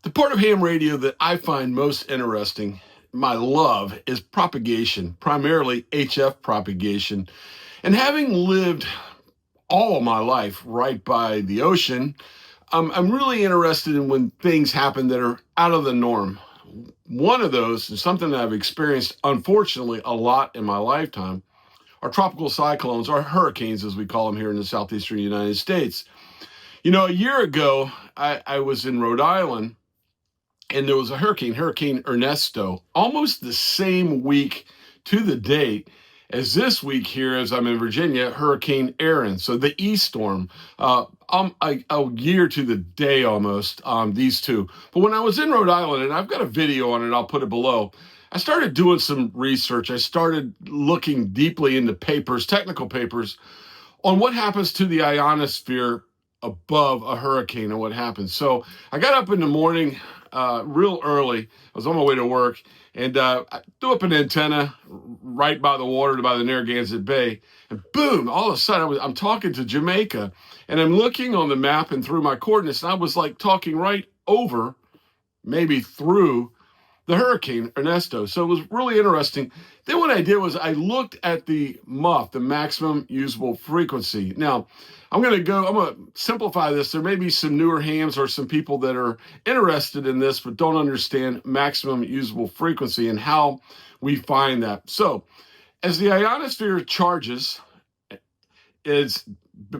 The part of ham radio that I find most interesting, my love, is propagation, primarily HF propagation. And having lived all of my life right by the ocean, I'm really interested in when things happen that are out of the norm. One of those is something that I've experienced, unfortunately, a lot in my lifetime, are tropical cyclones, or hurricanes, as we call them here in the southeastern United States. You know, a year ago, I was in Rhode Island, and there was a Hurricane Ernesto, almost the same week to the date as this week here, as I'm in Virginia, Hurricane Aaron. So the E storm, a year to the day almost, these two. But when I was in Rhode Island, and I've got a video on it, I'll put it below, I started doing some research. I started looking deeply into papers, technical papers, on what happens to the ionosphere above a hurricane and what happens. So I got up in the morning real early. I was on my way to work, and I threw up an antenna right by the water, by the Narragansett Bay, and boom, all of a sudden I'm talking to Jamaica, and I'm looking on the map and through my coordinates, and I was like talking right over, maybe through the Hurricane Ernesto. So it was really interesting. Then what I did was I looked at the MUF, the maximum usable frequency. Now, I'm going to simplify this. There may be some newer hams or some people that are interested in this but don't understand maximum usable frequency and how we find that. So as the ionosphere charges, it's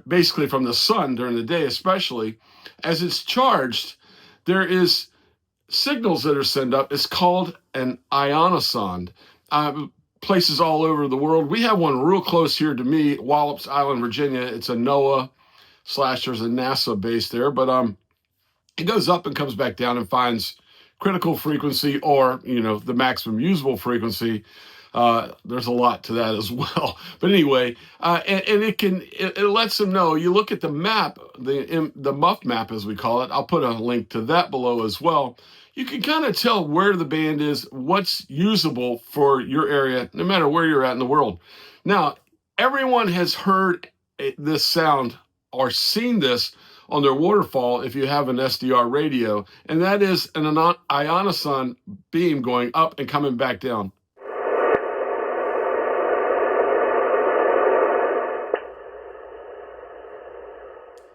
basically from the sun during the day especially, as it's charged, there is signals that are sent up. It's called an ionosonde. Places all over the world. We have one real close here to me, Wallops Island, Virginia. It's a NOAA / there's a NASA base there, but it goes up and comes back down and finds critical frequency, or the maximum usable frequency. There's a lot to that as well. But anyway, and it lets them know. You look at the map, the MUF map as we call it. I'll put a link to that below as well. You can kind of tell where the band is, what's usable for your area, no matter where you're at in the world. Now, everyone has heard this sound or seen this on their waterfall if you have an SDR radio, and that is an ionosonde beam going up and coming back down.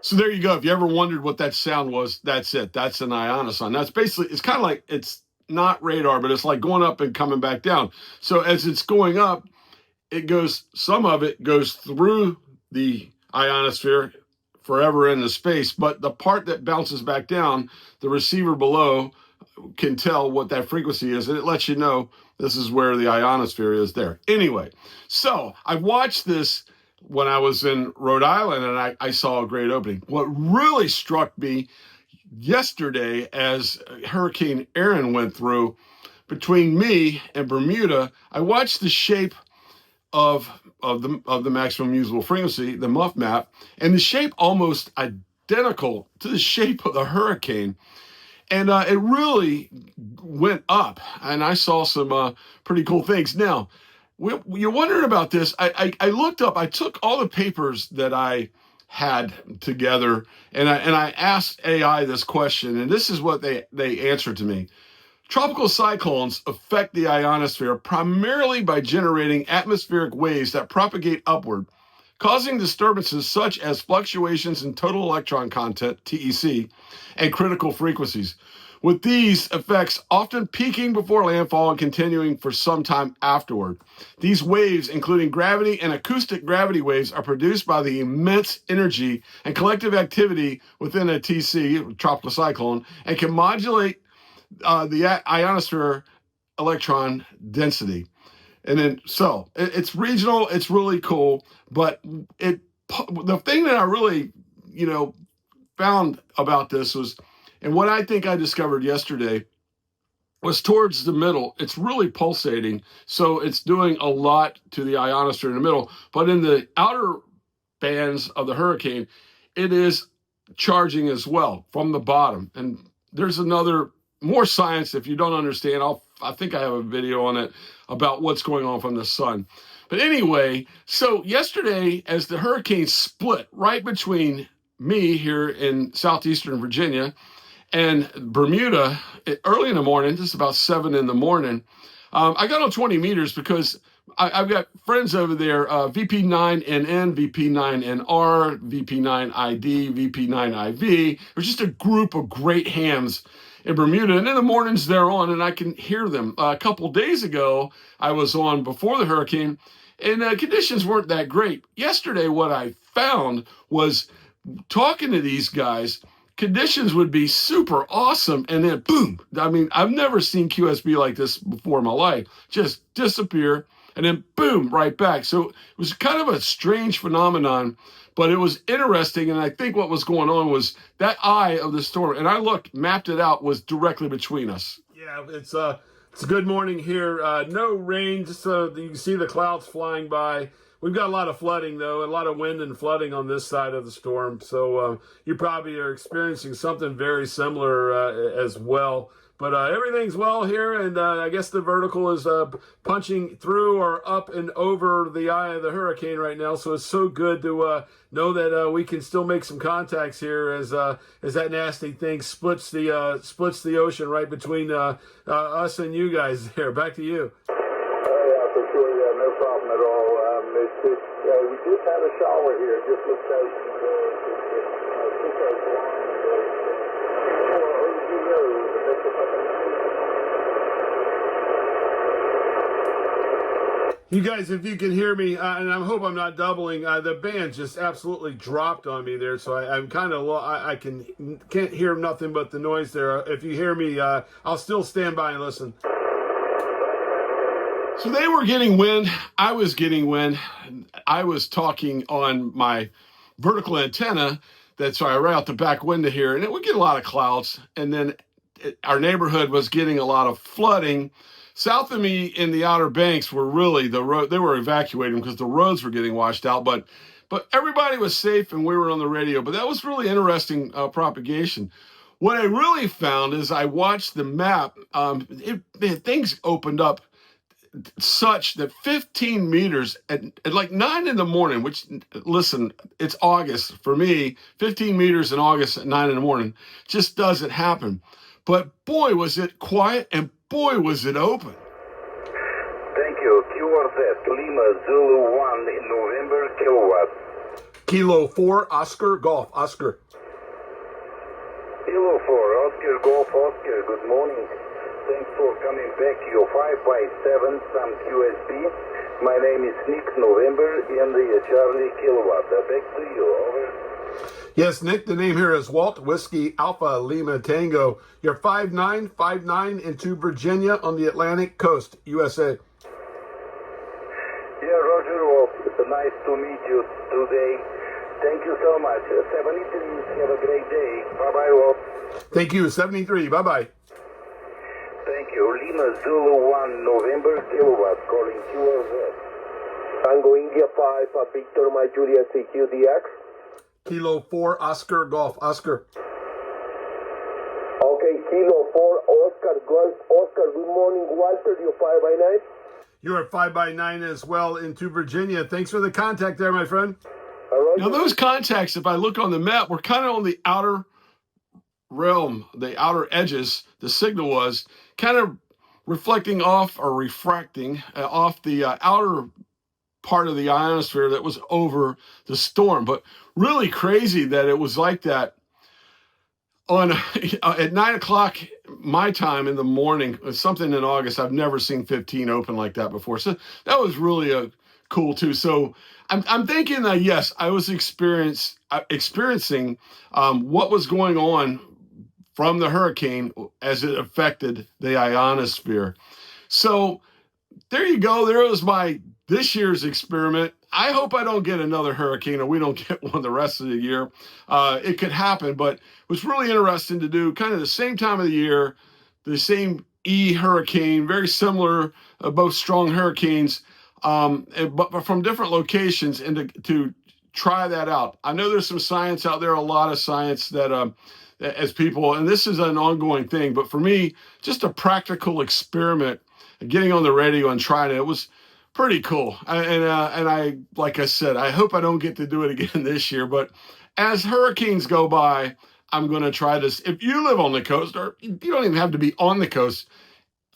So there you go. If you ever wondered what that sound was, that's it. That's an ionosonde. That's basically, it's kind of like, it's not radar, but it's like going up and coming back down. So as it's going up, some of it goes through the ionosphere forever into space, but the part that bounces back down, the receiver below can tell what that frequency is, and it lets you know this is where the ionosphere is there. Anyway, so I watched this when I was in Rhode Island, and I saw a great opening. What really struck me yesterday as Hurricane Aaron went through, between me and Bermuda, I watched the shape of the maximum usable frequency, the MUF map, and the shape almost identical to the shape of the hurricane. And it really went up, and I saw some pretty cool things. Now, you're wondering about this. I looked up, I took all the papers that I had together, and I asked AI this question, and this is what they answered to me. Tropical cyclones affect the ionosphere primarily by generating atmospheric waves that propagate upward, causing disturbances such as fluctuations in total electron content, TEC, and critical frequencies, with these effects often peaking before landfall and continuing for some time afterward. These waves, including gravity and acoustic gravity waves, are produced by the immense energy and collective activity within a TC, tropical cyclone, and can modulate the ionosphere electron density. And then, so it's regional, it's really cool, but the thing that I really, found about this was, and what I think I discovered yesterday, was towards the middle. It's really pulsating, so it's doing a lot to the ionosphere in the middle, but in the outer bands of the hurricane, it is charging as well from the bottom. And there's more science. If you don't understand, I think I have a video on it about what's going on from the sun. But anyway, so yesterday, as the hurricane split right between me here in southeastern Virginia And Bermuda, early in the morning, just about 7 in the morning, I got on 20 meters because I've got friends over there, VP9NN, VP9NR, VP9ID, VP9IV. It was just a group of great hams in Bermuda. And in the mornings they're on, and I can hear them. A couple days ago, I was on before the hurricane, and conditions weren't that great. Yesterday, what I found was talking to these guys, conditions would be super awesome, and then boom. I mean, I've never seen QSB like this before in my life. Just disappear, and then boom, right back. So it was kind of a strange phenomenon, but it was interesting. And I think what was going on was that eye of the storm, and I looked, mapped it out, was directly between us. Yeah, it's a good morning here. No rain, just you can see the clouds flying by. We've got a lot of flooding, though, a lot of wind and flooding on this side of the storm. So you probably are experiencing something very similar as well. But everything's well here, and I guess the vertical is punching through or up and over the eye of the hurricane right now. So it's so good to know that we can still make some contacts here as that nasty thing splits the ocean right between us and you guys there. Back to you. Yeah, for sure. Yeah, no problem at all. We just had a shower here. It just looks out. You guys, if you can hear me, and I hope I'm not doubling, the band just absolutely dropped on me there, so I'm kind of low. I can't hear nothing but the noise there. If you hear me, I'll still stand by and listen. So they were getting wind. I was getting wind. I was talking on my vertical antenna that's right out the back window here, and it would get a lot of clouds. And then our neighborhood was getting a lot of flooding. South of me in the Outer Banks were really the road. They were evacuating because the roads were getting washed out. But everybody was safe, and we were on the radio. But that was really interesting propagation. What I really found is I watched the map. Things opened up such that 15 meters at like 9 in the morning, which, listen, it's August. For me, 15 meters in August at 9 in the morning just doesn't happen. But boy, was it quiet, and boy, was it open. Thank you. QRZ, Lima, Zulu 1 in November, kilowatt. Kilo 4, Oscar, Golf, Oscar. Kilo 4, Oscar, Golf, Oscar, good morning. Thanks for coming back. You're 5x7, some QSB. My name is Nick, November, Henry, Charlie, kilowatt. Back to you, over. Yes, Nick, the name here is Walt, Whiskey, Alpha, Lima, Tango. You're 5959 into Virginia on the Atlantic coast, USA. Yeah, Roger, well, it's nice to meet you today. Thank you so much. 73, have a great day. Bye-bye, Walt. Thank you, 73, bye-bye. Thank you. Lima, Zulu 1, November, kilowatt, calling QRZ. Tango India 5, Victor, my Julia CQDX. Kilo 4, Oscar, Golf, Oscar. Okay, Kilo 4, Oscar, Golf, Oscar. Good morning, Walter. You're 5x9? You're 5x9 as well into Virginia. Thanks for the contact there, my friend. All right. Now, those contacts, if I look on the map, were kind of on the outer realm, the outer edges. The signal was kind of reflecting off or refracting off the outer part of the ionosphere that was over the storm. But really crazy that it was like that on at 9 o'clock my time in the morning. Something in August. I've never seen 15 open like that before. So that was really cool too. So I'm thinking yes, I was experiencing what was going on from the hurricane as it affected the ionosphere. So there you go. There was my this year's experiment. I hope I don't get another hurricane or we don't get one the rest of the year. It could happen, but it was really interesting to do kind of the same time of the year, the same hurricane, very similar, both strong hurricanes, but from different locations, and to try that out. I know there's some science out there, a lot of science that as people, and this is an ongoing thing, but for me, just a practical experiment, getting on the radio and trying it was pretty cool. And I, like I said, I hope I don't get to do it again this year, but as hurricanes go by, I'm going to try this. If you live on the coast, or you don't even have to be on the coast,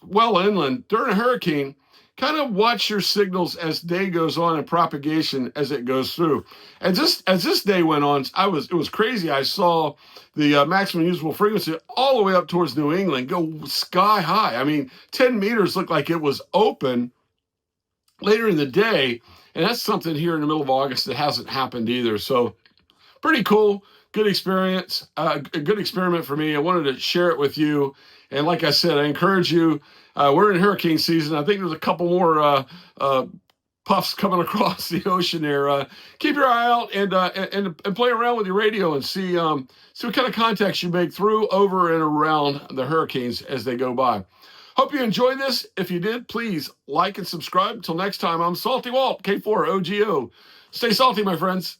well inland during a hurricane, kind of watch your signals as day goes on and propagation as it goes through. And just as this day went on, it was crazy. I saw the maximum usable frequency all the way up towards New England go sky high. I mean, 10 meters looked like it was open later in the day. And that's something here in the middle of August that hasn't happened either. So pretty cool. Good experience. A good experiment for me. I wanted to share it with you. And like I said, I encourage you. We're in hurricane season. I think there's a couple more puffs coming across the ocean there. Keep your eye out and play around with your radio and see what kind of contacts you make through, over, and around the hurricanes as they go by. Hope you enjoyed this. If you did, please like and subscribe. Until next time, I'm Salty Walt, K4OGO. Stay salty, my friends.